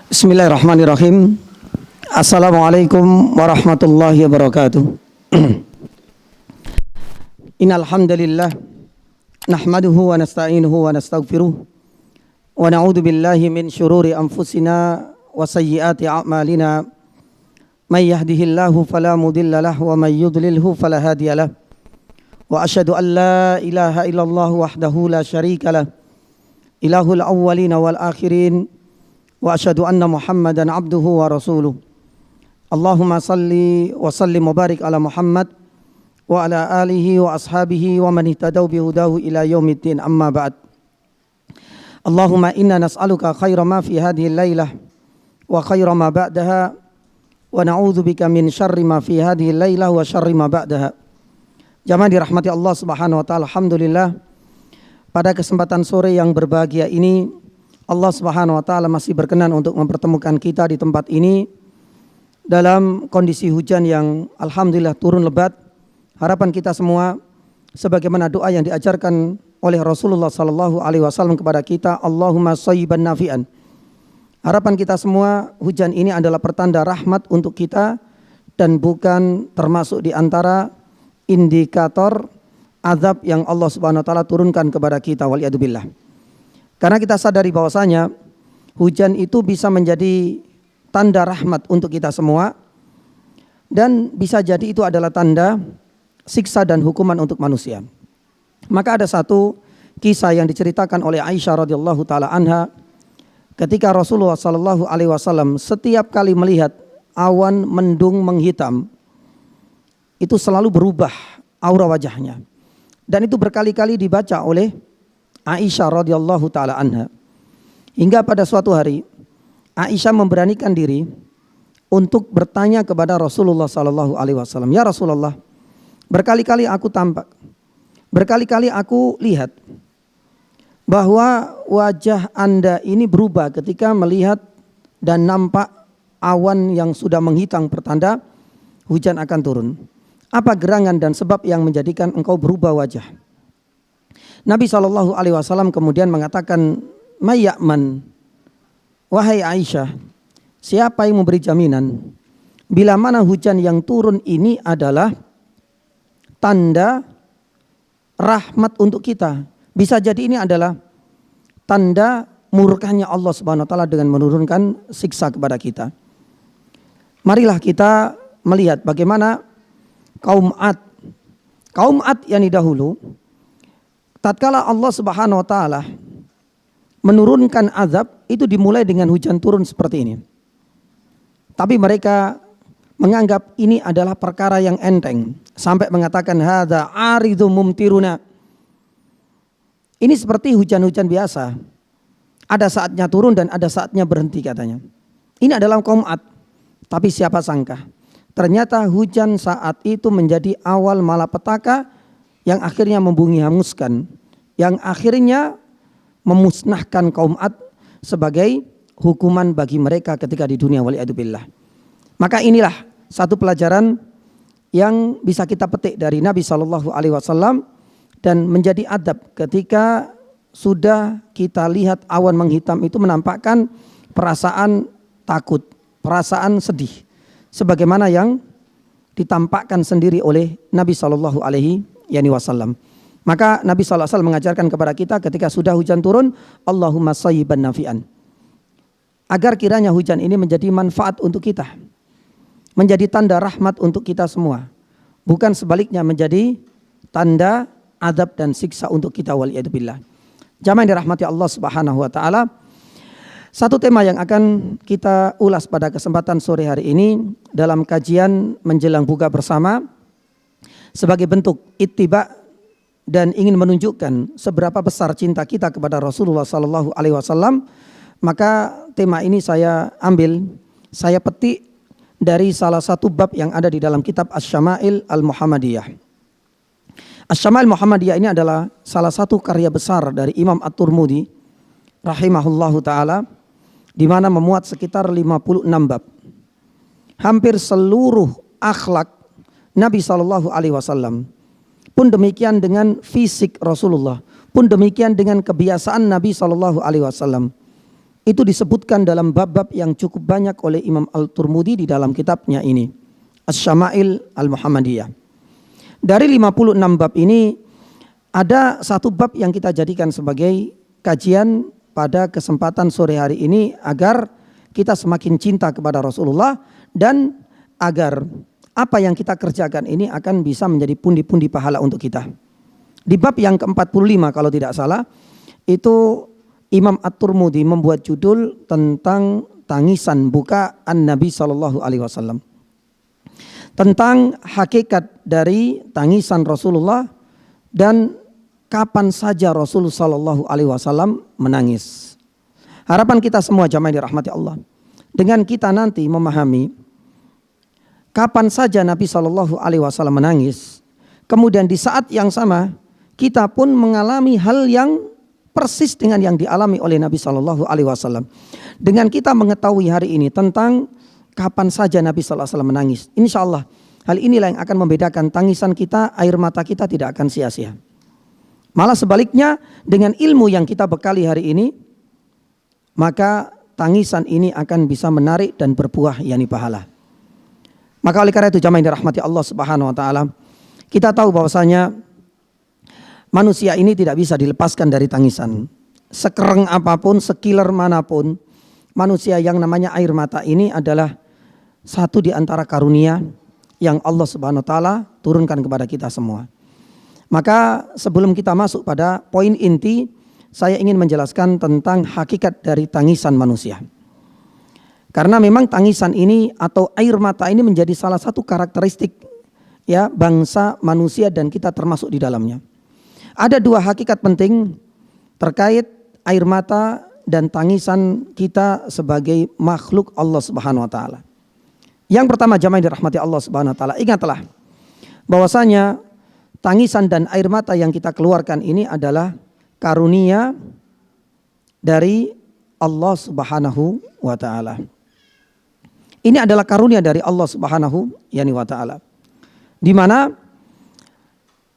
Bismillahirrahmanirrahim. Assalamualaikum warahmatullahi wabarakatuh. Innal hamdalillah nahmaduhu wa nasta'inuhu wa nastaghfiruh wa na'udzu billahi min shururi anfusina wa sayyiati a'malina. May yahdihillahu fala mudilla lahu wa may yudlilhu fala hadiya lahu. Wa asyhadu an la ilaha illallah wahdahu la syarika lah. Ilahul awwalina wal akhirin. Wa asyhadu anna Muhammadan abduhu wa rasuluh. Allahumma salli wa sallim wa barik ala Muhammad wa ala alihi wa ashabihi wa man ihtadaw bi hudahu ila yaumiddin, amma ba'd. Allahumma inna nas'aluka khaira ma fi hadhihi al-lailah wa khaira ma ba'daha wa na'udzu bika min syarri ma fi hadhihi al-lailah wa syarri ma ba'daha. Jamaah dirahmati Allah Subhanahu wa taala, alhamdulillah pada kesempatan sore yang berbahagia ini Allah Subhanahu wa taala masih berkenan untuk mempertemukan kita di tempat ini dalam kondisi hujan yang alhamdulillah turun lebat. Harapan kita semua sebagaimana doa yang diajarkan oleh Rasulullah sallallahu alaihi wasallam kepada kita, Allahumma shayyiban nafi'an. Harapan kita semua hujan ini adalah pertanda rahmat untuk kita dan bukan termasuk di antara indikator azab yang Allah Subhanahu wa taala turunkan kepada kita, waliyadzubillah. Karena kita sadari bahwasanya hujan itu bisa menjadi tanda rahmat untuk kita semua dan bisa jadi itu adalah tanda siksa dan hukuman untuk manusia. Maka ada satu kisah yang diceritakan oleh Aisyah radhiyallahu taala anha ketika Rasulullah sallallahu alaihi wasallam setiap kali melihat awan mendung menghitam itu selalu berubah aura wajahnya. Dan itu berkali-kali dibaca oleh Aisyah radhiyallahu taala anha. Hingga pada suatu hari Aisyah memberanikan diri untuk bertanya kepada Rasulullah sallallahu alaihi wasallam, "Ya Rasulullah, berkali-kali aku tampak, berkali-kali aku lihat bahwa wajah Anda ini berubah ketika melihat dan nampak awan yang sudah menghitam pertanda hujan akan turun. Apa gerangan dan sebab yang menjadikan engkau berubah wajah?" Nabi SAW kemudian mengatakan, "Mayyaman, wahai Aisyah, siapa yang memberi jaminan bila mana hujan yang turun ini adalah tanda rahmat untuk kita? Bisa jadi ini adalah tanda murkanya Allah Subhanahu wa taala dengan menurunkan siksa kepada kita." Marilah kita melihat bagaimana kaum Ad yang dahulu tatkala Allah Subhanahu wa taala menurunkan azab itu dimulai dengan hujan turun seperti ini. Tapi mereka menganggap ini adalah perkara yang enteng sampai mengatakan hadza aridum mumtiruna. Ini seperti hujan-hujan biasa. Ada saatnya turun dan ada saatnya berhenti katanya. Ini adalah kaum Ad. Tapi siapa sangka ternyata hujan saat itu menjadi awal malapetaka yang akhirnya membumi hanguskan, yang akhirnya memusnahkan kaum Ad sebagai hukuman bagi mereka ketika di dunia, waliyadzubillah. Maka inilah satu pelajaran yang bisa kita petik dari Nabi SAW dan menjadi adab ketika sudah kita lihat awan menghitam itu menampakkan perasaan takut, perasaan sedih, sebagaimana yang ditampakkan sendiri oleh Nabi SAW. Maka Nabi SAW mengajarkan kepada kita ketika sudah hujan turun, Allahumma shayyiban nafi'an, agar kiranya hujan ini menjadi manfaat untuk kita, menjadi tanda rahmat untuk kita semua, bukan sebaliknya menjadi tanda azab dan siksa untuk kita, waliyadzubillah. Jamaah yang dirahmati Allah Subhanahu wa taala, satu tema yang akan kita ulas pada kesempatan sore hari ini dalam kajian menjelang buka bersama sebagai bentuk ittiba dan ingin menunjukkan seberapa besar cinta kita kepada Rasulullah sallallahu alaihi wasallam, maka tema ini saya ambil, saya petik dari salah satu bab yang ada di dalam kitab Asy-Syama'il Al-Muhammadiyah. Asy-Syama'il Muhammadiyah ini adalah salah satu karya besar dari Imam At-Tirmidzi rahimahullahu taala, di mana memuat sekitar 56 bab. Hampir seluruh akhlak Nabi sallallahu alaihi wasallam, pun demikian dengan fisik Rasulullah, pun demikian dengan kebiasaan Nabi sallallahu alaihi wasallam, itu disebutkan dalam bab-bab yang cukup banyak oleh Imam Al-Turmudi di dalam kitabnya ini, Asy-Syama'il Al-Muhammadiyah. Dari 56 bab ini ada satu bab yang kita jadikan sebagai kajian pada kesempatan sore hari ini agar kita semakin cinta kepada Rasulullah dan agar apa yang kita kerjakan ini akan bisa menjadi pundi-pundi pahala untuk kita. Di bab yang ke-45 kalau tidak salah, itu Imam At-Tirmidzi membuat judul tentang tangisan bukaan Nabi SAW. Tentang hakikat dari tangisan Rasulullah dan kapan saja Rasulullah SAW menangis. Harapan kita semua jamaah dirahmati Allah, dengan kita nanti memahami kapan saja Nabi SAW menangis, kemudian di saat yang sama kita pun mengalami hal yang persis dengan yang dialami oleh Nabi SAW. Dengan kita mengetahui hari ini tentang kapan saja Nabi SAW menangis, insya Allah hal inilah yang akan membedakan tangisan kita, air mata kita tidak akan sia-sia. Malah sebaliknya, dengan ilmu yang kita bekali hari ini, maka tangisan ini akan bisa menarik dan berbuah yakni pahala. Maka oleh karena itu jamaah yang dirahmati Allah Subhanahu wa taala, kita tahu bahwasanya manusia ini tidak bisa dilepaskan dari tangisan. Sekereng apapun, sekiler manapun, manusia yang namanya air mata ini adalah satu di antara karunia yang Allah Subhanahu wa taala turunkan kepada kita semua. Maka sebelum kita masuk pada poin inti, saya ingin menjelaskan tentang hakikat dari tangisan manusia. Karena memang tangisan ini atau air mata ini menjadi salah satu karakteristik ya bangsa manusia dan kita termasuk di dalamnya. Ada dua hakikat penting terkait air mata dan tangisan kita sebagai makhluk Allah Subhanahu wa taala. Yang pertama jamaah yang dirahmati Allah Subhanahu wa taala, ingatlah bahwasanya tangisan dan air mata yang kita keluarkan ini adalah karunia dari Allah Subhanahu wa taala. Ini adalah karunia dari Allah Subhanahu wa taala. Di mana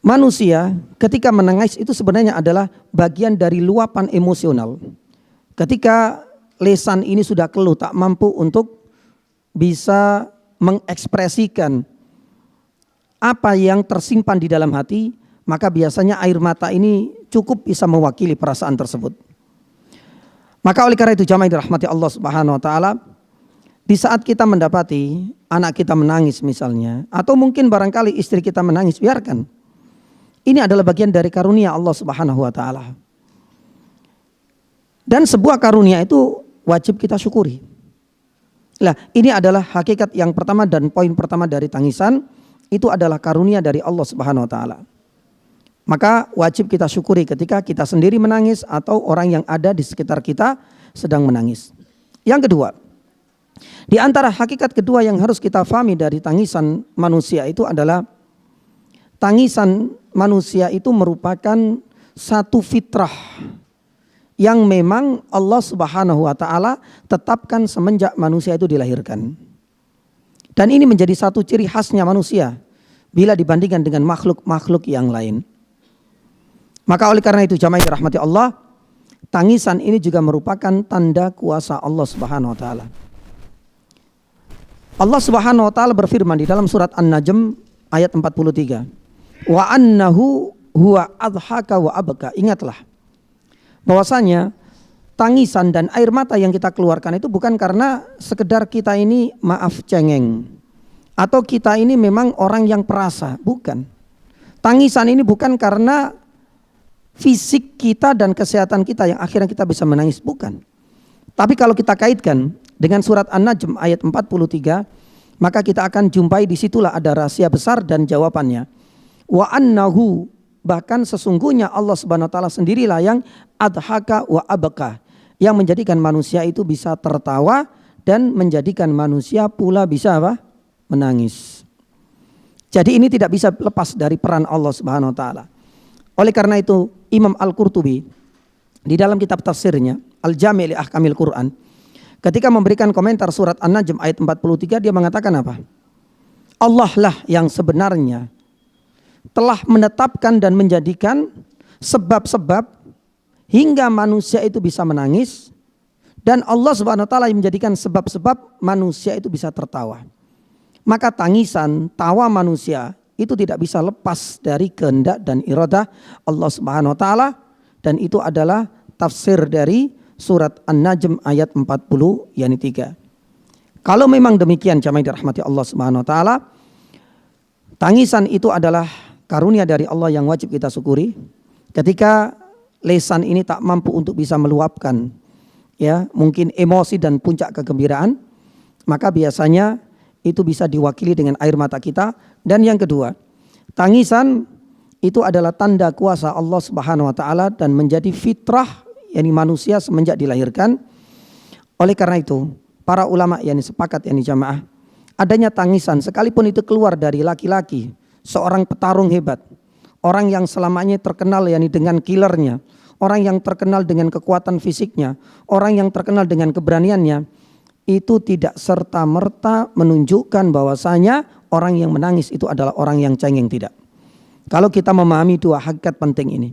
manusia ketika menangis itu sebenarnya adalah bagian dari luapan emosional. Ketika lesan ini sudah keluh, tak mampu untuk bisa mengekspresikan apa yang tersimpan di dalam hati, maka biasanya air mata ini cukup bisa mewakili perasaan tersebut. Maka oleh karena itu jamaah yang dirahmati Allah Subhanahu wa taala, di saat kita mendapati anak kita menangis misalnya, atau mungkin barangkali istri kita menangis, biarkan. Ini adalah bagian dari karunia Allah Subhanahu wa taala. Dan sebuah karunia itu wajib kita syukuri. Nah, ini adalah hakikat yang pertama dan poin pertama dari tangisan, itu adalah karunia dari Allah Subhanahu wa taala. Maka wajib kita syukuri ketika kita sendiri menangis atau orang yang ada di sekitar kita sedang menangis. Yang kedua, di antara hakikat kedua yang harus kita fahami dari tangisan manusia itu adalah tangisan manusia itu merupakan satu fitrah yang memang Allah Subhanahu wa taala tetapkan semenjak manusia itu dilahirkan. Dan ini menjadi satu ciri khasnya manusia bila dibandingkan dengan makhluk-makhluk yang lain. Maka oleh karena itu jamaah yang dirahmati Allah, tangisan ini juga merupakan tanda kuasa Allah Subhanahu wa taala. Allah Subhanahu wa taala berfirman di dalam surat An-Najm ayat 43. Wa annahu huwa adhaka wa abka. Ingatlah bahwasanya tangisan dan air mata yang kita keluarkan itu bukan karena sekedar kita ini maaf cengeng atau kita ini memang orang yang perasa, bukan. Tangisan ini bukan karena fisik kita dan kesehatan kita yang akhirnya kita bisa menangis, bukan. Tapi kalau kita kaitkan dengan surat An-Najm ayat 43, maka kita akan jumpai disitulah ada rahasia besar dan jawabannya. Wa annahu, bahkan sesungguhnya Allah Subhanahu wa taala sendirilah yang adhaka wa abka, yang menjadikan manusia itu bisa tertawa dan menjadikan manusia pula bisa apa? Menangis. Jadi ini tidak bisa lepas dari peran Allah Subhanahu wa taala. Oleh karena itu Imam Al-Qurtubi di dalam kitab tafsirnya Al-Jami' li Ahkamil Quran, ketika memberikan komentar surat An-Najm ayat 43, dia mengatakan apa? Allah lah yang sebenarnya telah menetapkan dan menjadikan sebab-sebab hingga manusia itu bisa menangis Dan Allah Subhanahu wa taala yang menjadikan sebab-sebab manusia itu bisa tertawa. Maka tangisan, tawa manusia itu tidak bisa lepas dari kehendak dan iradah Allah Subhanahu wa taala, dan itu adalah tafsir dari surat An-Najm ayat 40 yakni 3. Kalau memang demikian jamaah dirahmati Allah Subhanahu wa taala, tangisan itu adalah karunia dari Allah yang wajib kita syukuri. Ketika lesan ini tak mampu untuk bisa meluapkan ya mungkin emosi dan puncak kegembiraan, maka biasanya itu bisa diwakili dengan air mata kita. Dan yang kedua, tangisan itu adalah tanda kuasa Allah Subhanahu wa taala dan menjadi fitrah yakni manusia semenjak dilahirkan. Oleh karena itu, para ulama yakni sepakat yakni jamaah, adanya tangisan sekalipun itu keluar dari laki-laki, seorang petarung hebat, orang yang selamanya terkenal yakni dengan killernya, orang yang terkenal dengan kekuatan fisiknya, orang yang terkenal dengan keberaniannya, itu tidak serta-merta menunjukkan bahwasanya orang yang menangis itu adalah orang yang cengeng, tidak. Kalau kita memahami dua hakikat penting ini.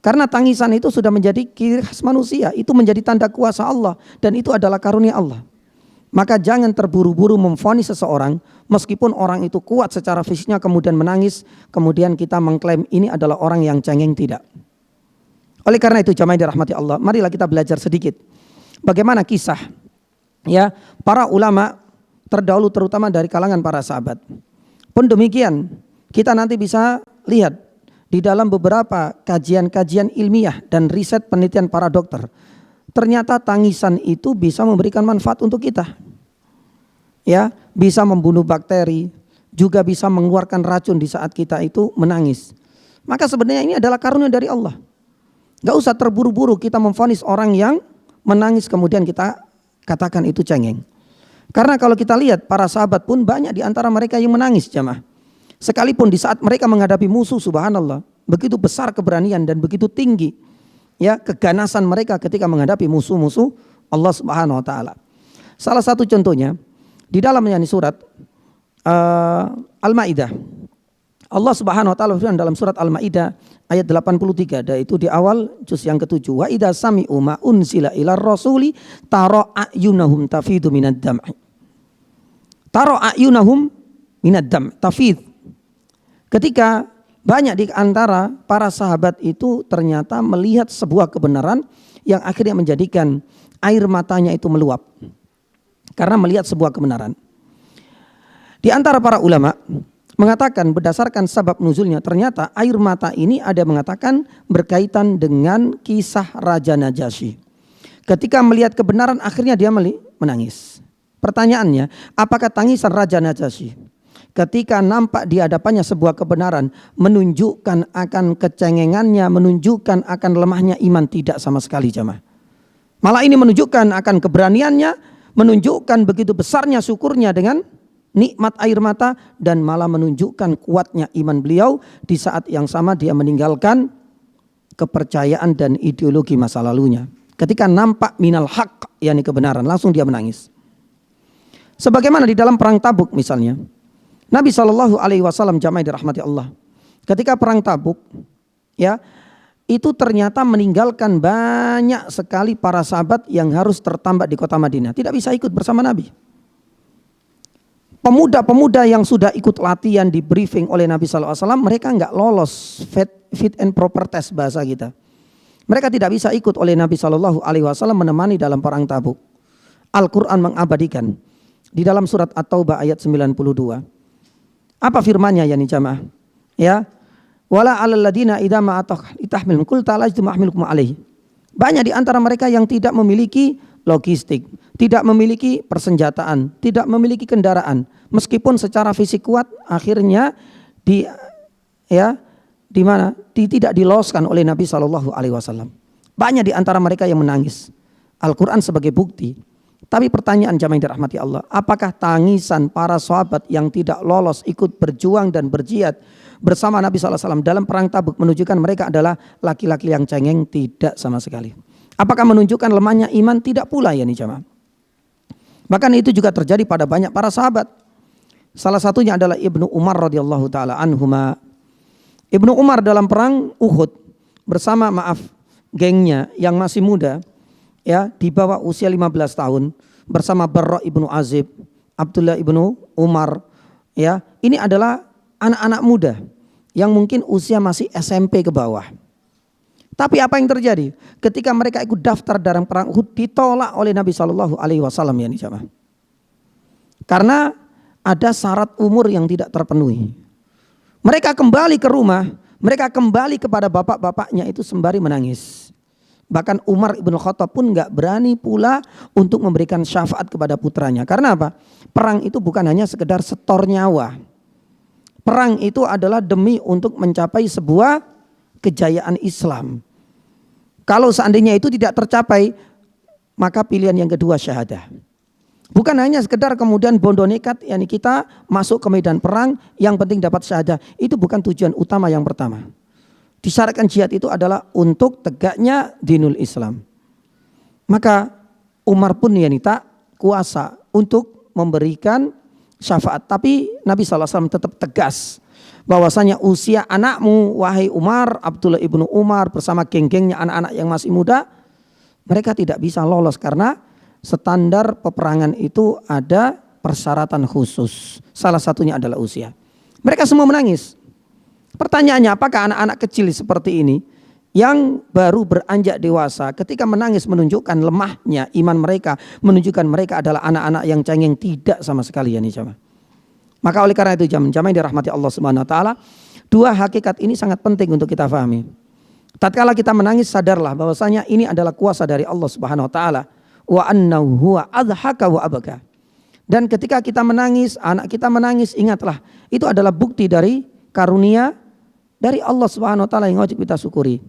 Karena tangisan itu sudah menjadi ciri khas manusia, itu menjadi tanda kuasa Allah dan itu adalah karunia Allah. Maka jangan terburu-buru memvonis seseorang meskipun orang itu kuat secara fisiknya kemudian menangis, kemudian kita mengklaim ini adalah orang yang cengeng, tidak. Oleh karena itu jamaah dirahmati Allah, marilah kita belajar sedikit bagaimana kisah ya para ulama terdahulu terutama dari kalangan para sahabat. Pun demikian kita nanti bisa lihat di dalam beberapa kajian-kajian ilmiah dan riset penelitian para dokter, ternyata tangisan itu bisa memberikan manfaat untuk kita. Ya, bisa membunuh bakteri, juga bisa mengeluarkan racun di saat kita itu menangis. Maka sebenarnya ini adalah karunia dari Allah. Gak usah terburu-buru kita memvonis orang yang menangis kemudian kita katakan itu cengeng. Karena kalau kita lihat para sahabat pun banyak di antara mereka yang menangis jamaah. Sekalipun di saat mereka menghadapi musuh, subhanallah, begitu besar keberanian dan begitu tinggi ya keganasan mereka ketika menghadapi musuh-musuh Allah Subhanahu wa taala. Salah satu contohnya di dalam surat Al-Maidah. Allah Subhanahu wa taala berfirman dalam surat Al-Maidah ayat 83, yaitu di awal juz yang ke-7, wa idza sami'u ma unzila ilar rasuli tara a'yunahum tafidu minad dam'i. Tara a'yunahum minad dam' tafid. Ketika banyak di antara para sahabat itu ternyata melihat sebuah kebenaran yang akhirnya menjadikan air matanya itu meluap karena melihat sebuah kebenaran. Di antara para ulama mengatakan berdasarkan sebab nuzulnya, ternyata air mata ini ada mengatakan berkaitan dengan kisah Raja Najasyi. Ketika melihat kebenaran akhirnya dia menangis. Pertanyaannya, apakah tangisan Raja Najasyi ketika nampak di hadapannya sebuah kebenaran menunjukkan akan kecengengannya, menunjukkan akan lemahnya iman? Tidak sama sekali jamaah. Malah ini menunjukkan akan keberaniannya, menunjukkan begitu besarnya syukurnya dengan nikmat air mata, dan malah menunjukkan kuatnya iman beliau. Di saat yang sama dia meninggalkan kepercayaan dan ideologi masa lalunya. Ketika nampak minal haq, yakni kebenaran, langsung dia menangis. Sebagaimana di dalam perang Tabuk misalnya, Nabi SAW jamaah dirahmati Allah, ketika perang Tabuk ya itu ternyata meninggalkan banyak sekali para sahabat yang harus tertambat di kota Madinah, tidak bisa ikut bersama Nabi. Pemuda-pemuda yang sudah ikut latihan di briefing oleh Nabi SAW, mereka nggak lolos fit and proper test bahasa kita. Mereka tidak bisa ikut oleh Nabi SAW menemani dalam perang Tabuk. Al-Quran mengabadikan di dalam surat At-Taubah ayat 92. Apa firmannya ya nih jamaah? Ya, wala 'alal ladina idza ma atahmil qul ta'ala mahmilukum alaihi. Banyak di antara mereka yang tidak memiliki logistik, tidak memiliki persenjataan, tidak memiliki kendaraan, meskipun secara fisik kuat, akhirnya tidak diloloskan oleh Nabi SAW. Banyak di antara mereka yang menangis. Al-Quran sebagai bukti. Tapi pertanyaan jamaah yang dirahmati Allah, apakah tangisan para sahabat yang tidak lolos ikut berjuang dan berjihad bersama Nabi SAW dalam perang Tabuk menunjukkan mereka adalah laki-laki yang cengeng? Tidak sama sekali. Apakah menunjukkan lemahnya iman? Tidak pula ya nih jamaah. Bahkan itu juga terjadi pada banyak para sahabat. Salah satunya adalah Ibnu Umar radhiyallahu taala anhuma. Ibnu Umar dalam perang Uhud bersama gengnya yang masih muda ya di bawah usia 15 tahun bersama Barra ibnu Azib, Abdullah ibnu Umar, ya ini adalah anak-anak muda yang mungkin usia masih SMP ke bawah. Tapi apa yang terjadi ketika mereka ikut daftar dalam perang Uhud, ditolak oleh Nabi Shallallahu Alaihi Wasallam, ya nih jamaah. Karena ada syarat umur yang tidak terpenuhi. Mereka kembali ke rumah, mereka kembali kepada bapak-bapaknya itu sembari menangis. Bahkan Umar ibn Khattab pun nggak berani pula untuk memberikan syafaat kepada putranya. Karena apa? Perang itu bukan hanya sekedar setor nyawa. Perang itu adalah demi untuk mencapai sebuah kejayaan Islam. Kalau seandainya itu tidak tercapai, maka pilihan yang kedua syahadah. Bukan hanya sekedar kemudian bondo nekat, yakni kita masuk ke medan perang, yang penting dapat syahadah. Itu bukan tujuan utama yang pertama. Disyaratkan jihad itu adalah untuk tegaknya dinul Islam. Maka Umar pun yakni tak kuasa untuk memberikan syafaat. Tapi Nabi SAW tetap tegas bahwasanya usia anakmu wahai Umar, Abdullah ibnu Umar bersama geng-gengnya anak-anak yang masih muda, mereka tidak bisa lolos karena standar peperangan itu ada persyaratan khusus. Salah satunya adalah usia. Mereka semua menangis. Pertanyaannya, apakah anak-anak kecil seperti ini yang baru beranjak dewasa ketika menangis menunjukkan lemahnya iman mereka, menunjukkan mereka adalah anak-anak yang cengeng? Tidak sama sekali, ya nih jamaah. Maka oleh karena itu jamaah yang dirahmati Allah Subhanahu wa taala, dua hakikat ini sangat penting untuk kita pahami. Tatkala kita menangis, sadarlah bahwasanya ini adalah kuasa dari Allah Subhanahu wa taala. Wa annahu huwa adhaka wa abaka. Dan ketika kita menangis, anak kita menangis, ingatlah itu adalah bukti dari karunia dari Allah Subhanahu wa taala yang wajib kita syukuri.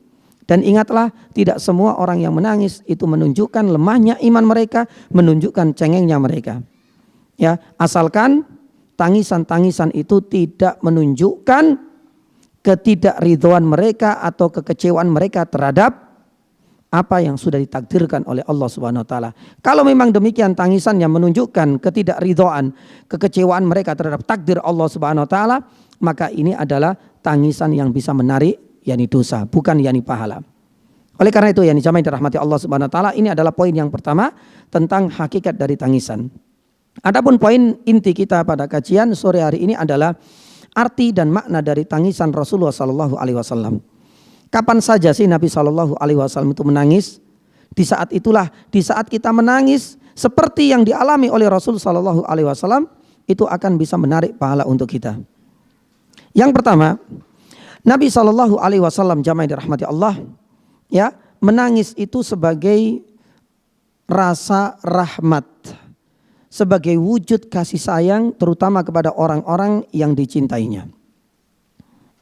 Dan ingatlah, tidak semua orang yang menangis itu menunjukkan lemahnya iman mereka, menunjukkan cengengnya mereka. Ya, asalkan tangisan-tangisan itu tidak menunjukkan ketidakridhoan mereka atau kekecewaan mereka terhadap apa yang sudah ditakdirkan oleh Allah Subhanahu wa taala. Kalau memang demikian tangisan yang menunjukkan ketidakridhoan, kekecewaan mereka terhadap takdir Allah Subhanahu wa taala, maka ini adalah tangisan yang bisa menarik yakni dosa, bukan yakni pahala. Oleh karena itu yakni jamaah dirahmati Allah Subhanahu wa taala, ini adalah poin yang pertama tentang hakikat dari tangisan. Adapun poin inti kita pada kajian sore hari ini adalah arti dan makna dari tangisan Rasulullah sallallahu alaihi wasallam. Kapan saja sih Nabi sallallahu alaihi wasallam itu menangis? Di saat itulah, di saat kita menangis seperti yang dialami oleh Rasul sallallahu alaihi wasallam, itu akan bisa menarik pahala untuk kita. Yang pertama, Nabi sallallahu alaihi wasallam jamaah dirahmati Allah, ya, menangis itu sebagai rasa rahmat, sebagai wujud kasih sayang terutama kepada orang-orang yang dicintainya.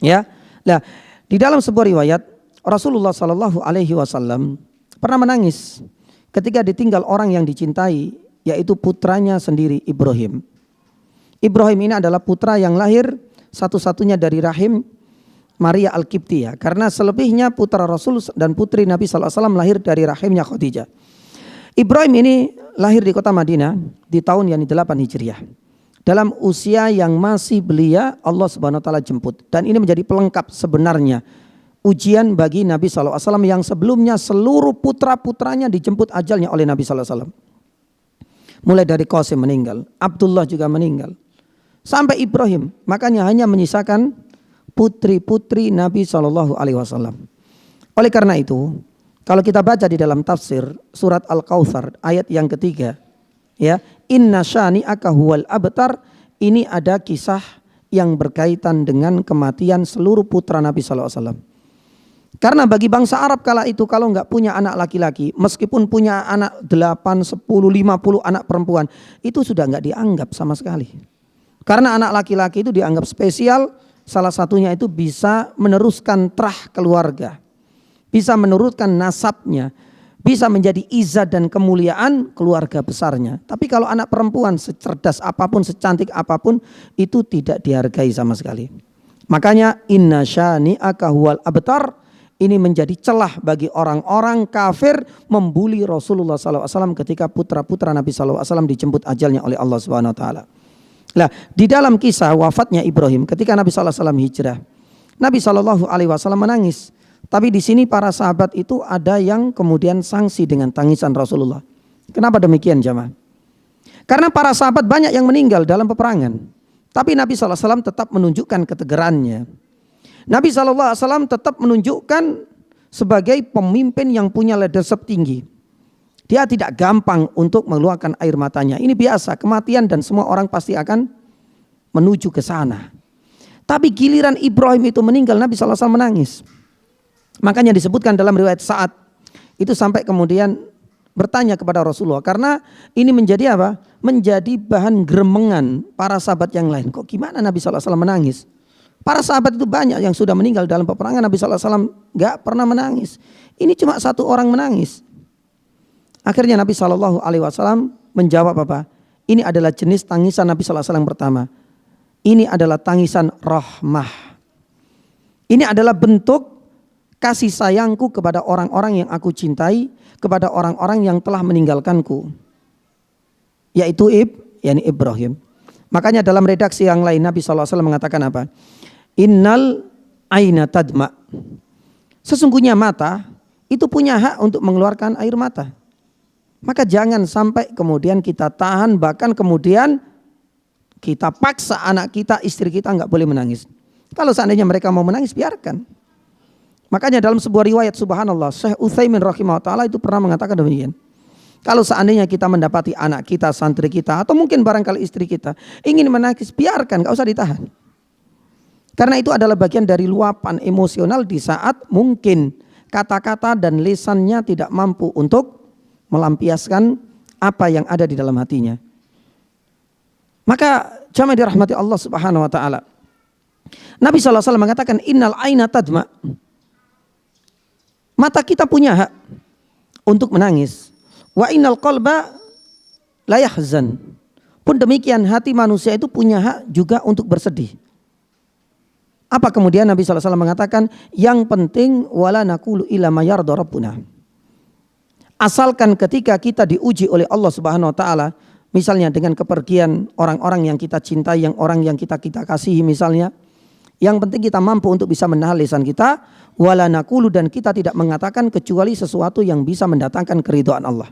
Ya. Nah, di dalam sebuah riwayat Rasulullah sallallahu alaihi wasallam pernah menangis ketika ditinggal orang yang dicintai, yaitu putranya sendiri Ibrahim. Ibrahim ini adalah putra yang lahir satu-satunya dari rahim Maria Al-Qibtiyah, karena selebihnya putra Rasul dan putri Nabi sallallahu alaihi wasallam lahir dari rahimnya Khadijah. Ibrahim ini lahir di kota Madinah di tahun yang 8 Hijriah. Dalam usia yang masih belia, Allah Subhanahu wa taala jemput. Dan ini menjadi pelengkap sebenarnya ujian bagi Nabi sallallahu alaihi wasallam yang sebelumnya seluruh putra-putranya dijemput ajalnya oleh Nabi sallallahu alaihi wasallam. Mulai dari Qasim meninggal, Abdullah juga meninggal, sampai Ibrahim. Makanya hanya menyisakan putri-putri Nabi sallallahu alaihi wasallam. Oleh karena itu, kalau kita baca di dalam tafsir surat Al-Kautsar ayat yang ketiga, ya, inna syani'aka huwal abtar, ini ada kisah yang berkaitan dengan kematian seluruh putra Nabi sallallahu alaihi wasallam. Karena bagi bangsa Arab kala itu kalau nggak punya anak laki-laki, meskipun punya anak 8, 10, 50 anak perempuan, itu sudah nggak dianggap sama sekali. Karena anak laki-laki itu dianggap spesial, salah satunya itu bisa meneruskan terah keluarga, bisa menurutkan nasabnya, bisa menjadi izzat dan kemuliaan keluarga besarnya. Tapi kalau anak perempuan secerdas apapun, secantik apapun, itu tidak dihargai sama sekali. Makanya inna syani'aka huwal abtar, ini menjadi celah bagi orang-orang kafir membuli Rasulullah SAW ketika putra-putra Nabi SAW dijemput ajalnya oleh Allah Subhanahu Wa Taala. Nah, di dalam kisah wafatnya Ibrahim ketika Nabi SAW hijrah, Nabi SAW menangis Tapi di sini para sahabat itu ada yang kemudian sanksi dengan tangisan Rasulullah. Kenapa demikian jamaah? Karena para sahabat banyak yang meninggal dalam peperangan. Tapi Nabi SAW tetap menunjukkan ketegarannya. Nabi SAW tetap menunjukkan sebagai pemimpin yang punya leadership tinggi. Dia tidak gampang untuk mengeluarkan air matanya. Ini biasa, kematian dan semua orang pasti akan menuju ke sana. Tapi giliran Ibrahim itu meninggal, Nabi SAW menangis. Makanya disebutkan dalam riwayat Sa'ad itu sampai kemudian bertanya kepada Rasulullah, karena ini menjadi apa? Menjadi bahan gremengan para sahabat yang lain. Kok gimana Nabi SAW menangis? Para sahabat itu banyak yang sudah meninggal dalam peperangan, Nabi SAW gak pernah menangis. Ini cuma satu orang menangis. Akhirnya Nabi SAW menjawab apa? Ini adalah jenis tangisan Nabi SAW yang pertama. Ini adalah tangisan rahmah. Ini adalah bentuk kasih sayangku kepada orang-orang yang aku cintai, kepada orang-orang yang telah meninggalkanku, yaitu Ibrahim. Makanya dalam redaksi yang lain Nabi SAW mengatakan apa? Innal aina tadma. Sesungguhnya mata itu punya hak untuk mengeluarkan air mata. Maka jangan sampai kemudian kita tahan, bahkan kemudian kita paksa anak kita, istri kita nggak boleh menangis. Kalau seandainya mereka mau menangis, biarkan. Makanya dalam sebuah riwayat, subhanallah, Syekh Utsaimin rahimahullah ta'ala itu pernah mengatakan demikian. Kalau seandainya kita mendapati anak kita, santri kita, atau mungkin barangkali istri kita ingin menangis, biarkan, gak usah ditahan. Karena itu adalah bagian dari luapan emosional di saat mungkin kata-kata dan lisannya tidak mampu untuk melampiaskan apa yang ada di dalam hatinya. Maka jamaah dirahmati Allah Subhanahu wa taala. Nabi SAW mengatakan innal aina tadma. Mata kita punya hak untuk menangis. Wa innal qalba la yahzan. Pun demikian hati manusia itu punya hak juga untuk bersedih. Apa kemudian Nabi SAW mengatakan, yang penting wala naqulu illa ma yarda rabbuna. Asalkan ketika kita diuji oleh Allah Subhanahu wa taala, misalnya dengan kepergian orang-orang yang kita cintai, yang orang yang kita kasihi misalnya, yang penting kita mampu untuk bisa menahan lisan kita, wala naqulu, dan kita tidak mengatakan kecuali sesuatu yang bisa mendatangkan keridhaan Allah.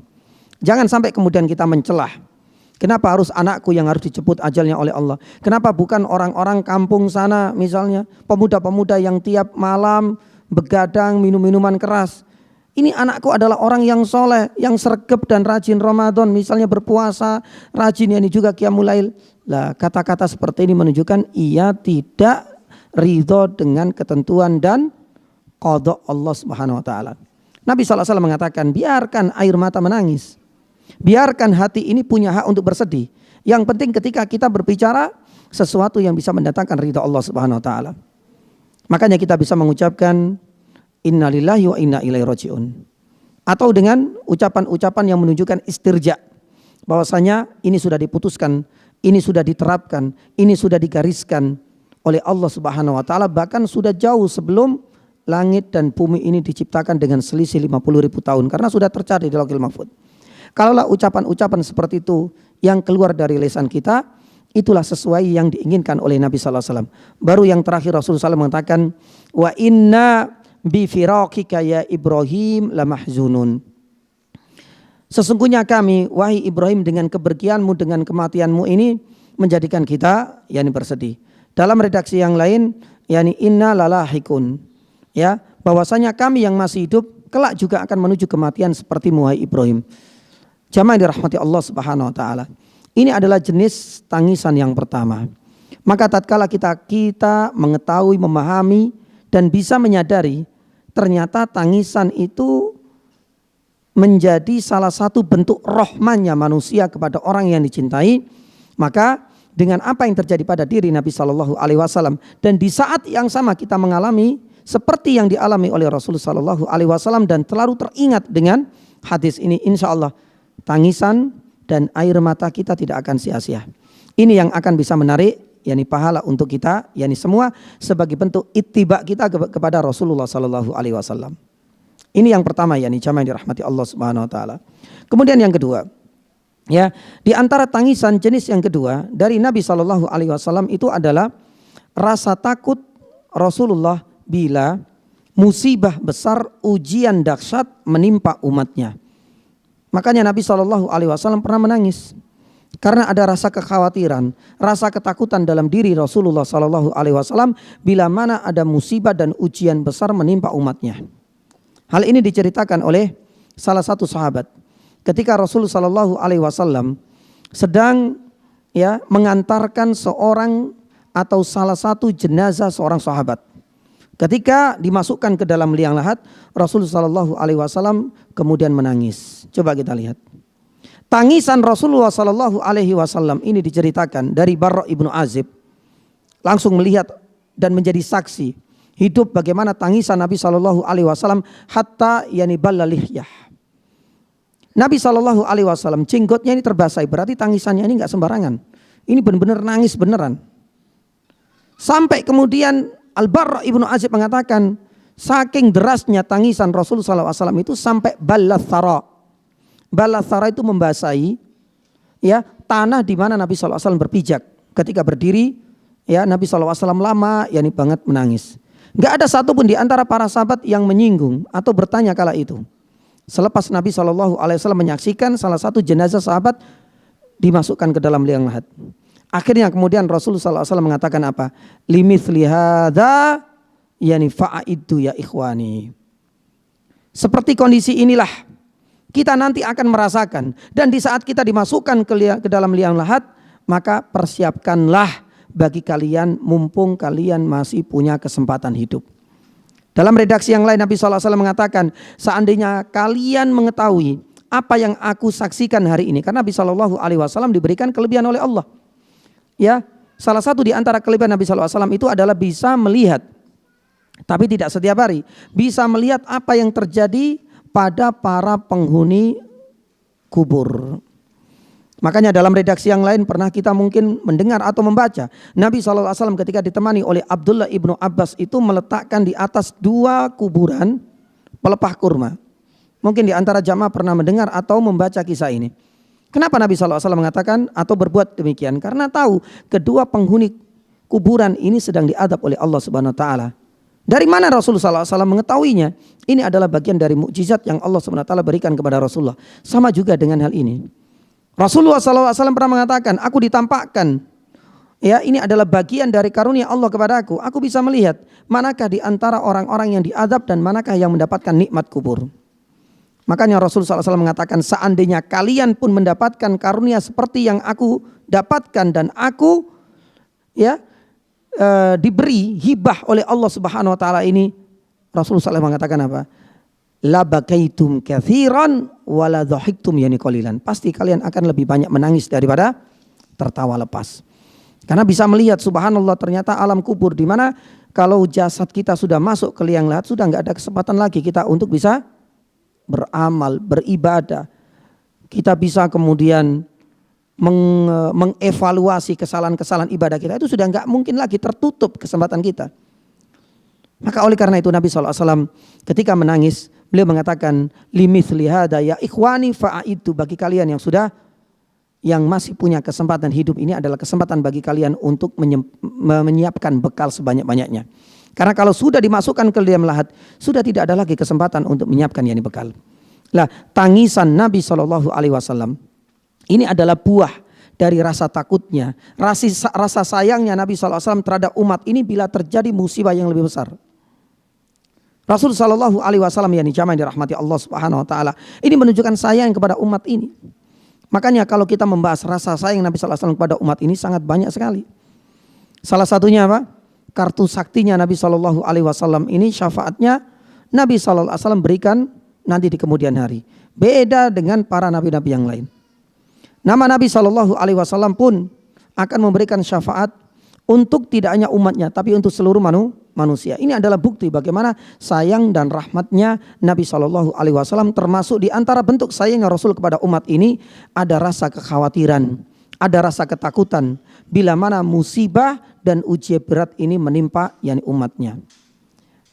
Jangan sampai kemudian kita mencelah. Kenapa harus anakku yang harus dijemput ajalnya oleh Allah? Kenapa bukan orang-orang kampung sana misalnya, pemuda-pemuda yang tiap malam begadang minum minuman keras? Ini anakku adalah orang yang soleh, yang sregep dan rajin Ramadan, misalnya berpuasa, rajin ini juga qiyamul lail. Lah, kata-kata seperti ini menunjukkan ia tidak ridho dengan ketentuan dan qada Allah Subhanahu wa taala. Nabi SAW mengatakan, biarkan air mata menangis. Biarkan hati ini punya hak untuk bersedih. Yang penting ketika kita berbicara sesuatu yang bisa mendatangkan ridha Allah Subhanahu wa taala. Makanya kita bisa mengucapkan innalillahi wa inna ilaihi rajiun. Atau dengan ucapan-ucapan yang menunjukkan istirja, bahwasanya ini sudah diputuskan, ini sudah diterapkan, ini sudah digariskan oleh Allah Subhanahu wa taala, bahkan sudah jauh sebelum langit dan bumi ini diciptakan dengan selisih 50.000 tahun, karena sudah tercatat di Lauhul Mahfuz. Kalaulah ucapan-ucapan seperti itu yang keluar dari lisan kita, itulah sesuai yang diinginkan oleh Nabi sallallahu alaihi wasallam. Baru yang terakhir Rasulullah SAW mengatakan, wa inna bi firaqika ya Ibrahim lamahzunun. Sesungguhnya kami, wahai Ibrahim, dengan kepergianmu, dengan kematianmu ini menjadikan kita yakni bersedih. Dalam redaksi yang lain, yakni inna lalahikun, ya, bahwasanya kami yang masih hidup kelak juga akan menuju kematian seperti wahai Ibrahim. Jamaah dirahmati Allah Subhanahu wa taala. Ini adalah jenis tangisan yang pertama. Maka tatkala kita mengetahui, memahami dan bisa menyadari ternyata tangisan itu menjadi salah satu bentuk rahmannya manusia kepada orang yang dicintai, maka dengan apa yang terjadi pada diri Nabi Shallallahu Alaihi Wasallam dan di saat yang sama kita mengalami seperti yang dialami oleh Rasulullah Shallallahu Alaihi Wasallam dan terlalu teringat dengan hadis ini, insya Allah tangisan dan air mata kita tidak akan sia-sia. Ini yang akan bisa menarik yakni pahala untuk kita, yakni semua sebagai bentuk ittiba kita kepada Rasulullah Sallallahu Alaihi Wasallam. Ini yang pertama, yakni jamaah yang dirahmati Allah Subhanahu Wa Taala. Kemudian yang kedua, ya, di antara tangisan jenis yang kedua dari Nabi Sallallahu Alaihi Wasallam itu adalah rasa takut Rasulullah bila musibah besar, ujian dahsyat menimpa umatnya. Makanya Nabi SAW pernah menangis karena ada rasa kekhawatiran, rasa ketakutan dalam diri Rasulullah SAW bila mana ada musibah dan ujian besar menimpa umatnya. Hal ini diceritakan oleh salah satu sahabat ketika Rasulullah SAW sedang mengantarkan seorang atau salah satu jenazah seorang sahabat. Ketika dimasukkan ke dalam liang lahat, Rasulullah SAW kemudian menangis. Coba kita lihat. Tangisan Rasulullah SAW ini diceritakan dari Barra ibnu Azib. Langsung melihat dan menjadi saksi hidup bagaimana tangisan Nabi SAW hatta balla lihyah. Nabi SAW jenggotnya ini terbasai, berarti tangisannya ini nggak sembarangan. Ini benar-benar nangis beneran. Sampai kemudian Al-Barra ibnu Azib mengatakan saking derasnya tangisan Rasulullah SAW itu sampai balathara. Balathara itu membasahi tanah di mana Nabi SAW berpijak. Ketika berdiri Nabi SAW lama banget menangis. Gak ada satupun di antara para sahabat yang menyinggung atau bertanya kala itu. Selepas Nabi SAW menyaksikan salah satu jenazah sahabat dimasukkan ke dalam liang lahat. Akhirnya kemudian Rasulullah SAW mengatakan apa? Limithli hadza fa'aidu ya ikhwani. Seperti kondisi inilah kita nanti akan merasakan. Dan di saat kita dimasukkan ke dalam liang lahat, maka persiapkanlah bagi kalian mumpung kalian masih punya kesempatan hidup. Dalam redaksi yang lain Nabi SAW mengatakan, seandainya kalian mengetahui apa yang aku saksikan hari ini. Karena Nabi SAW diberikan kelebihan oleh Allah. Salah satu di antara kelebihan Nabi SAW itu adalah bisa melihat, tapi tidak setiap hari, bisa melihat apa yang terjadi pada para penghuni kubur. Makanya dalam redaksi yang lain pernah kita mungkin mendengar atau membaca Nabi SAW ketika ditemani oleh Abdullah ibnu Abbas itu meletakkan di atas 2 kuburan pelepah kurma. Mungkin di antara jamaah pernah mendengar atau membaca kisah ini. Kenapa Nabi SAW mengatakan atau berbuat demikian? Karena tahu kedua penghuni kuburan ini sedang diadab oleh Allah Subhanahu Wa Taala. Dari mana Rasulullah SAW mengetahuinya? Ini adalah bagian dari mukjizat yang Allah Subhanahu Wa Taala berikan kepada Rasulullah. Sama juga dengan hal ini. Rasulullah SAW pernah mengatakan, aku ditampakkan. Ini adalah bagian dari karunia Allah kepada aku. Aku bisa melihat manakah di antara orang-orang yang diadab dan manakah yang mendapatkan nikmat kubur. Makanya Rasulullah SAW mengatakan seandainya kalian pun mendapatkan karunia seperti yang aku dapatkan dan aku diberi hibah oleh Allah Subhanahu Wa Taala ini, Rasulullah SAW mengatakan apa? La bakaitum katsiran wa la dhahiktum qalilan. Pasti kalian akan lebih banyak menangis daripada tertawa lepas. Karena bisa melihat subhanallah ternyata alam kubur di mana kalau jasad kita sudah masuk ke liang lahat sudah enggak ada kesempatan lagi kita untuk bisa beramal, beribadah. Kita bisa kemudian mengevaluasi kesalahan-kesalahan ibadah kita. Itu sudah enggak mungkin lagi, tertutup kesempatan kita. Maka oleh karena itu Nabi SAW ketika menangis beliau mengatakan limithli hadza ya ikhwani fa'aidu, bagi kalian yang masih punya kesempatan hidup, ini adalah kesempatan bagi kalian untuk menyiapkan bekal sebanyak-banyaknya. Karena kalau sudah dimasukkan ke liang lahat, sudah tidak ada lagi kesempatan untuk menyiapkan bekal. Lah, tangisan Nabi SAW ini adalah buah dari rasa takutnya, rasa sayangnya Nabi SAW terhadap umat ini bila terjadi musibah yang lebih besar. Rasul SAW jamaah dirahmati Allah Subhanahu Wa Taala ini menunjukkan sayang kepada umat ini. Makanya kalau kita membahas rasa sayang Nabi SAW kepada umat ini sangat banyak sekali. Salah satunya apa? Kartu saktinya Nabi SAW ini syafaatnya Nabi SAW berikan nanti di kemudian hari. Beda dengan para nabi-nabi yang lain. Nama Nabi SAW pun akan memberikan syafaat untuk tidak hanya umatnya tapi untuk seluruh manusia. Ini adalah bukti bagaimana sayang dan rahmatnya Nabi SAW, termasuk di antara bentuk sayangnya Rasul kepada umat ini ada rasa kekhawatiran, ada rasa ketakutan bila mana musibah dan ujian berat ini menimpa umatnya.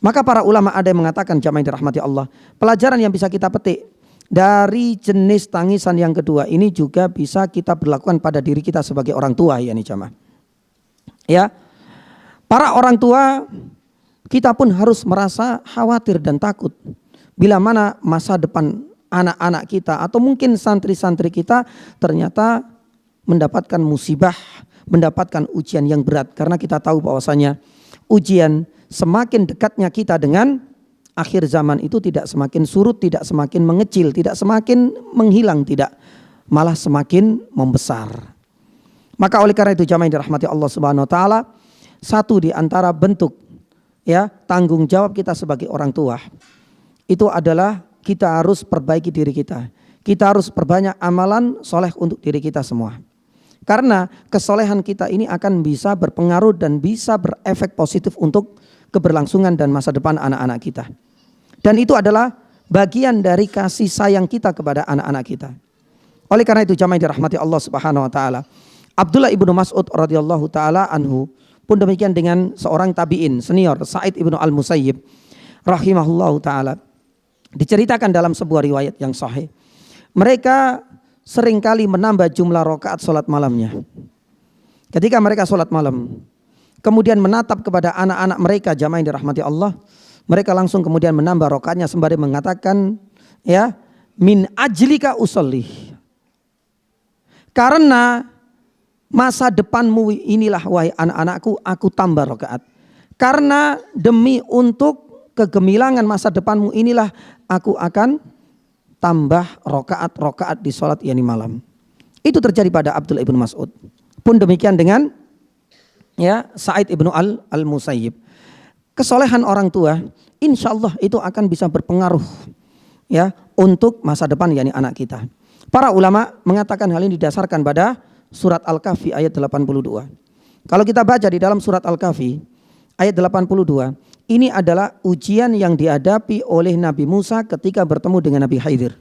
Maka para ulama ada yang mengatakan, jamaah yang dirahmati Allah, pelajaran yang bisa kita petik dari jenis tangisan yang kedua ini juga bisa kita berlakukan pada diri kita sebagai orang tua jamaah. Para orang tua kita pun harus merasa khawatir dan takut. Bila mana masa depan anak-anak kita atau mungkin santri-santri kita ternyata mendapatkan musibah, mendapatkan ujian yang berat. Karena kita tahu bahwasanya ujian semakin dekatnya kita dengan akhir zaman itu tidak semakin surut, tidak semakin mengecil, tidak semakin menghilang, tidak, malah semakin membesar. Maka oleh karena itu jamaah yang dirahmati Allah Subhanahu wa taala, satu di antara bentuk tanggung jawab kita sebagai orang tua itu adalah kita harus perbaiki diri kita. Kita harus perbanyak amalan soleh untuk diri kita semua. Karena kesolehan kita ini akan bisa berpengaruh dan bisa berefek positif untuk keberlangsungan dan masa depan anak-anak kita. Dan itu adalah bagian dari kasih sayang kita kepada anak-anak kita. Oleh karena itu jamaah yang dirahmati Allah Subhanahu wa taala, Abdullah ibnu Mas'ud radhiyallahu taala anhu pun demikian dengan seorang tabi'in senior, Sa'id ibnu al-Musayyib rahimahullahu taala. Diceritakan dalam sebuah riwayat yang sahih, mereka seringkali menambah jumlah rakaat salat malamnya. Ketika mereka salat malam, kemudian menatap kepada anak-anak mereka jamaah yang dirahmati Allah, mereka langsung kemudian menambah rakaatnya sembari mengatakan, min ajlika usolli. Karena masa depanmu inilah wahai anak-anakku, aku tambah rakaat. Karena demi untuk kegemilangan masa depanmu inilah aku akan tambah rokaat di sholat yakni malam. Itu terjadi pada Abdullah ibnu Mas'ud. Pun demikian dengan Sa'id ibnu al-Musayyib. Kesolehan orang tua, insya Allah itu akan bisa berpengaruh untuk masa depan yakni anak kita. Para ulama mengatakan hal ini didasarkan pada surat Al-Kahfi ayat 82. Kalau kita baca di dalam surat Al-Kahfi ayat 82, ini adalah ujian yang dihadapi oleh Nabi Musa ketika bertemu dengan Nabi Khidir.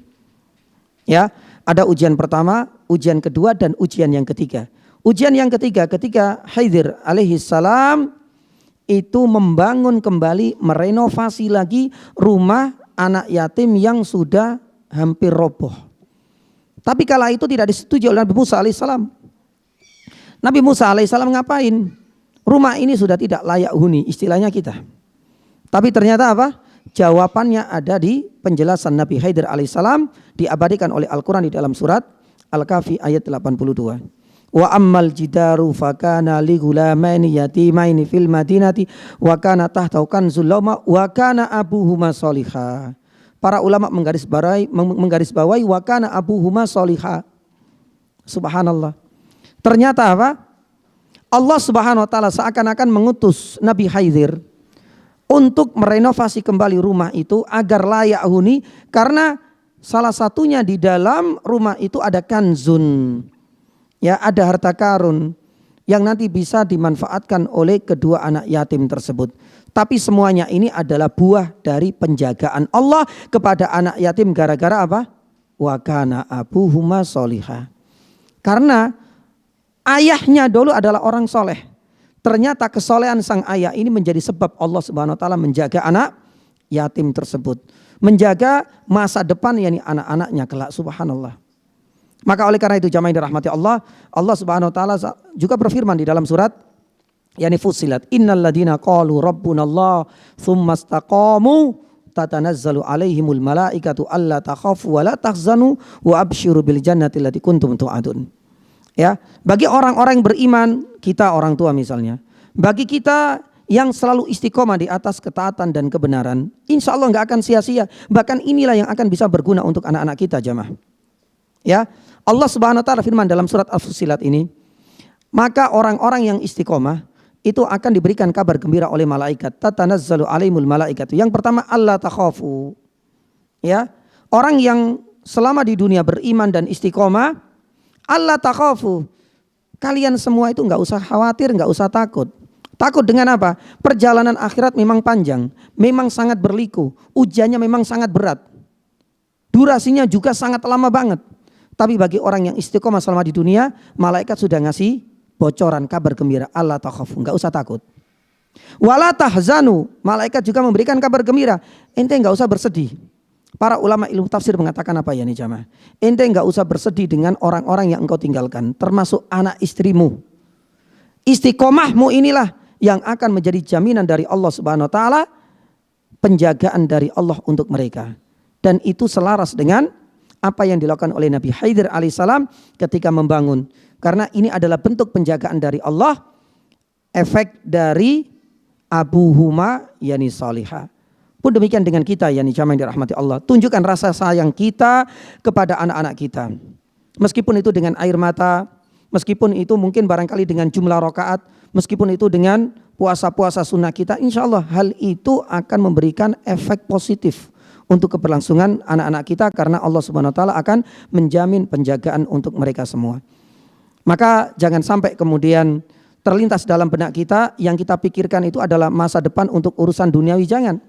Ada ujian pertama, ujian kedua, dan ujian yang ketiga. Ujian yang ketiga ketika Khidir alaihissalam itu membangun kembali, merenovasi lagi rumah anak yatim yang sudah hampir roboh. Tapi kala itu tidak disetujui oleh Nabi Musa alaihissalam. Nabi Musa alaihissalam ngapain? Rumah ini sudah tidak layak huni, istilahnya kita. Tapi ternyata apa? Jawabannya ada di penjelasan Nabi Khidir alaihissalam, diabadikan oleh Al-Quran di dalam surat Al-Kahfi ayat 82. Wa ammal jidaru fakana li ghulamaini yatimaini fil madinati wa kana tahtahu kanzul lahuma wa kana abuhuma sholiha. Para ulama menggarisbawahi wa kana abuhuma sholiha. Subhanallah. Ternyata apa? Allah Subhanahu wa taala seakan-akan mengutus Nabi Khidir untuk merenovasi kembali rumah itu agar layak huni, karena salah satunya di dalam rumah itu ada kanzun. Ada harta karun yang nanti bisa dimanfaatkan oleh kedua anak yatim tersebut. Tapi semuanya ini adalah buah dari penjagaan Allah kepada anak yatim gara-gara apa? Wa kana abuhuma sholiha. Karena ayahnya dulu adalah orang soleh. Ternyata kesolehan sang ayah ini menjadi sebab Allah Subhanahu wa taala menjaga anak yatim tersebut, menjaga masa depan yakni anak-anaknya kelak. Subhanallah. Maka oleh karena itu jamaah yang dirahmati Allah, Allah Subhanahu wa taala juga berfirman di dalam surat yakni Fussilat, innal ladzina qalu rabbunallah tsumma istaqamu tatanazzalu alaihimul malaikatu alla takhafu wa la tahzanu wa absyiru bil jannati allati kuntum tu'adun. Bagi orang-orang yang beriman, kita orang tua misalnya, bagi kita yang selalu istiqomah di atas ketaatan dan kebenaran, insya Allah nggak akan sia-sia. Bahkan inilah yang akan bisa berguna untuk anak-anak kita jamaah. Allah Subhanahu wa taala firman dalam surat Al-Fussilat ini, maka orang-orang yang istiqomah itu akan diberikan kabar gembira oleh malaikat. Tatanazzalu alaihimul malaikatu. Yang pertama, alla takhafu. Orang yang selama di dunia beriman dan istiqomah, alla takhafu. Kalian semua itu nggak usah khawatir, nggak usah takut. Takut dengan apa? Perjalanan akhirat memang panjang, memang sangat berliku, ujiannya memang sangat berat, durasinya juga sangat lama banget. Tapi bagi orang yang istiqomah selama di dunia, malaikat sudah ngasih bocoran kabar gembira, alla takhafu, nggak usah takut. Wala tahzanu, malaikat juga memberikan kabar gembira, ente nggak usah bersedih. Para ulama ilmu tafsir mengatakan apa ya nih jamaah? Ente nggak usah bersedih dengan orang-orang yang engkau tinggalkan, termasuk anak istrimu. Istiqomahmu inilah yang akan menjadi jaminan dari Allah Subhanahu wa taala, penjagaan dari Allah untuk mereka. Dan itu selaras dengan apa yang dilakukan oleh Nabi Khidir alaihissalam ketika membangun. Karena ini adalah bentuk penjagaan dari Allah, efek dari abuhuma yani salihah. Pun demikian dengan kita yani jamaah yang dirahmati Allah. Tunjukkan rasa sayang kita kepada anak-anak kita. Meskipun itu dengan air mata, meskipun itu mungkin barangkali dengan jumlah rakaat, meskipun itu dengan puasa-puasa sunnah kita, insya Allah hal itu akan memberikan efek positif untuk keberlangsungan anak-anak kita, karena Allah Subhanahu wa taala akan menjamin penjagaan untuk mereka semua. Maka jangan sampai kemudian terlintas dalam benak kita yang kita pikirkan itu adalah masa depan untuk urusan duniawi, jangan.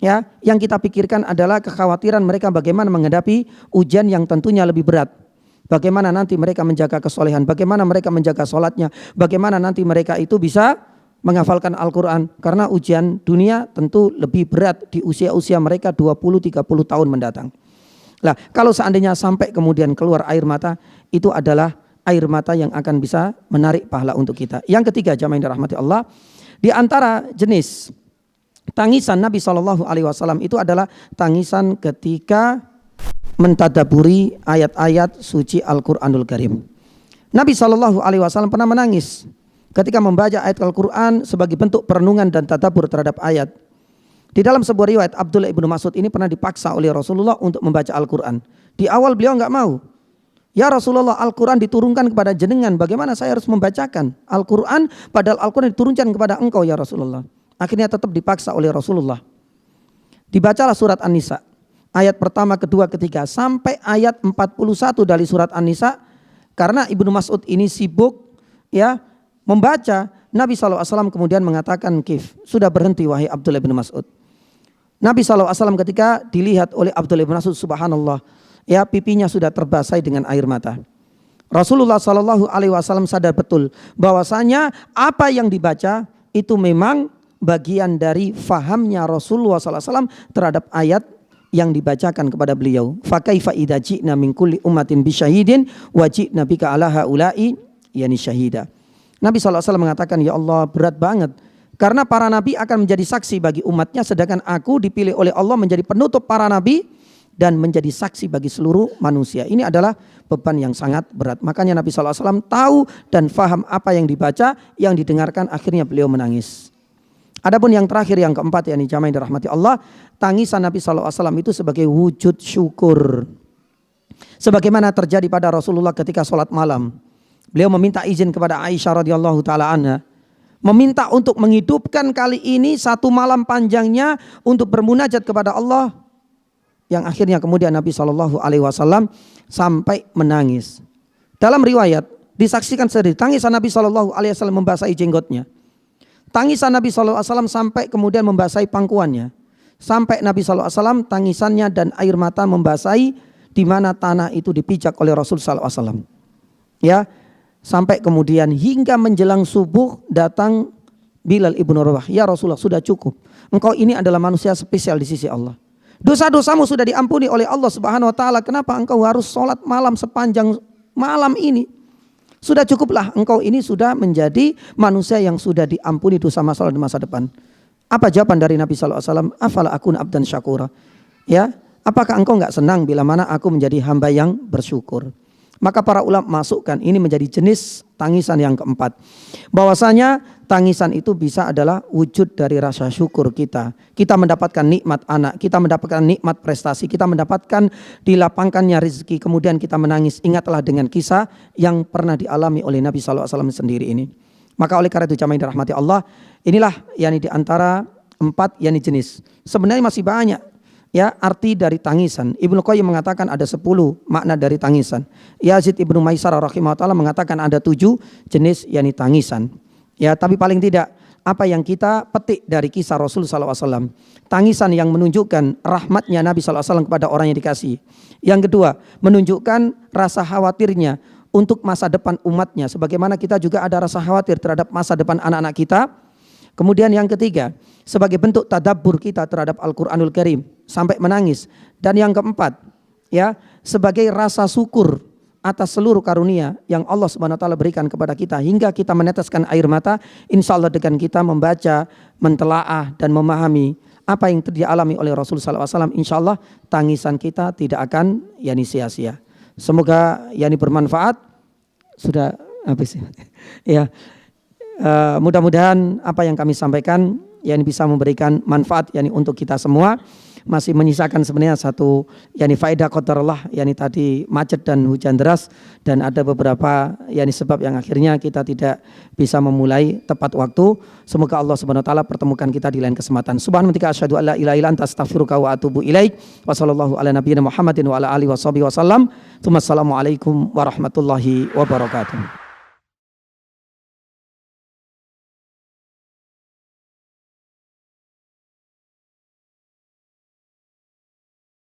Ya, yang kita pikirkan adalah kekhawatiran mereka bagaimana menghadapi ujian yang tentunya lebih berat. Bagaimana nanti mereka menjaga kesolehan, bagaimana mereka menjaga sholatnya, bagaimana nanti mereka itu bisa menghafalkan Al-Quran. Karena ujian dunia tentu lebih berat di usia-usia mereka 20-30 tahun mendatang. Nah, kalau seandainya sampai kemudian keluar air mata, itu adalah air mata yang akan bisa menarik pahala untuk kita. Yang ketiga, jamaah yang dirahmati Allah, di antara jenis tangisan Nabi SAW itu adalah tangisan ketika mentadaburi ayat-ayat suci Al-Quranul Karim. Nabi SAW pernah menangis ketika membaca ayat Al-Quran sebagai bentuk perenungan dan tadabur terhadap ayat. Di dalam sebuah riwayat, Abdullah ibnu Mas'ud ini pernah dipaksa oleh Rasulullah untuk membaca Al-Quran. Di awal beliau enggak mau. Ya Rasulullah, Al-Quran diturunkan kepada jenengan, bagaimana saya harus membacakan Al-Quran padahal Al-Quran diturunkan kepada engkau ya Rasulullah. Akhirnya tetap dipaksa oleh Rasulullah. Dibacalah surat An-Nisa. Ayat pertama, kedua, ketiga. Sampai ayat 41 dari surat An-Nisa. Karena Ibnu Mas'ud ini sibuk ya membaca. Nabi SAW kemudian mengatakan, Kif, sudah berhenti wahai Abdullah bin Mas'ud. Nabi SAW ketika dilihat oleh Abdullah bin Mas'ud, subhanallah, ya pipinya sudah terbasahi dengan air mata. Rasulullah SAW sadar betul bahwasanya apa yang dibaca itu memang bagian dari fahamnya Rasulullah SAW terhadap ayat yang dibacakan kepada beliau. Fakaifa idza ji'na min kulli ummatin bisyahidin wa ji'na bika ala haula'i yani syahida. Nabi SAW mengatakan, ya Allah, berat banget karena para nabi akan menjadi saksi bagi umatnya, sedangkan aku dipilih oleh Allah menjadi penutup para nabi dan menjadi saksi bagi seluruh manusia. Ini adalah beban yang sangat berat. Makanya Nabi SAW tahu dan faham apa yang dibaca, yang didengarkan, akhirnya beliau menangis. Adapun yang terakhir, yang keempat, yakni jamaah yang dirahmati Allah, tangisan Nabi SAW itu sebagai wujud syukur. Sebagaimana terjadi pada Rasulullah ketika sholat malam. Beliau meminta izin kepada Aisyah radhiyallahu taala anha, meminta untuk menghidupkan kali ini satu malam panjangnya untuk bermunajat kepada Allah, yang akhirnya kemudian Nabi SAW sampai menangis. Dalam riwayat disaksikan sendiri tangisan Nabi SAW membasahi jenggotnya. Tangisan Nabi SAW sampai kemudian membasahi pangkuannya. Sampai Nabi SAW tangisannya dan air mata membasahi di mana tanah itu dipijak oleh Rasul SAW. Ya, sampai kemudian hingga menjelang subuh datang Bilal ibnu Rabah. Ya Rasulullah, sudah cukup. Engkau ini adalah manusia spesial di sisi Allah. Dosa-dosamu sudah diampuni oleh Allah Subhanahu wa taala. Kenapa engkau harus sholat malam sepanjang malam ini? Sudah cukuplah, engkau ini sudah menjadi manusia yang sudah diampuni dosa masa lalu dan masa depan. Apa jawaban dari Nabi SAW? Afala akun abdan syakura. Ya, apakah engkau enggak senang bila mana aku menjadi hamba yang bersyukur? Maka para ulama masukkan ini menjadi jenis tangisan yang keempat. Bahwasanya tangisan itu bisa adalah wujud dari rasa syukur kita. Kita mendapatkan nikmat anak, kita mendapatkan nikmat prestasi, kita mendapatkan dilapangkannya rezeki, kemudian kita menangis. Ingatlah dengan kisah yang pernah dialami oleh Nabi SAW sendiri ini. Maka oleh karena itu jamaah yang dirahmati Allah, inilah yang di antara empat yang jenis. Sebenarnya masih banyak. Ya, arti dari tangisan. Ibnu Qayyim mengatakan ada 10 makna dari tangisan. Yazid ibnu Maisarah rahimahullah mengatakan ada 7 jenis yakni tangisan. Ya, tapi paling tidak apa yang kita petik dari kisah Rasul SAW. Tangisan yang menunjukkan rahmatnya Nabi SAW kepada orang yang dikasihi. Yang kedua, menunjukkan rasa khawatirnya untuk masa depan umatnya. Sebagaimana kita juga ada rasa khawatir terhadap masa depan anak-anak kita. Kemudian yang ketiga, sebagai bentuk tadabbur kita terhadap Al-Quranul Karim sampai menangis. Dan yang keempat, ya, sebagai rasa syukur atas seluruh karunia yang Allah Subhanahu wa taala berikan kepada kita hingga kita meneteskan air mata, insya Allah dengan kita membaca, mentelaah dan memahami apa yang dialami oleh Rasul sallallahu alaihi wasallam, insya Allah tangisan kita tidak akan sia-sia. Semoga bermanfaat. Sudah habis ya. Mudah-mudahan apa yang kami sampaikan bisa memberikan manfaat untuk kita semua. Masih menyisakan sebenarnya satu faedah qadarullah tadi macet dan hujan deras, dan ada beberapa sebab yang akhirnya kita tidak bisa memulai tepat waktu. Semoga Allah Subhanahu wa taala pertemukan kita di lain kesempatan. Subhanaka asyhadu alla ilaha illa anta astaghfiruka wa atubu ilaik. Wa sallallahu ala nabiyyina Muhammadin wa ala alihi wasallam. Assalamualaikum warahmatullahi wabarakatuh.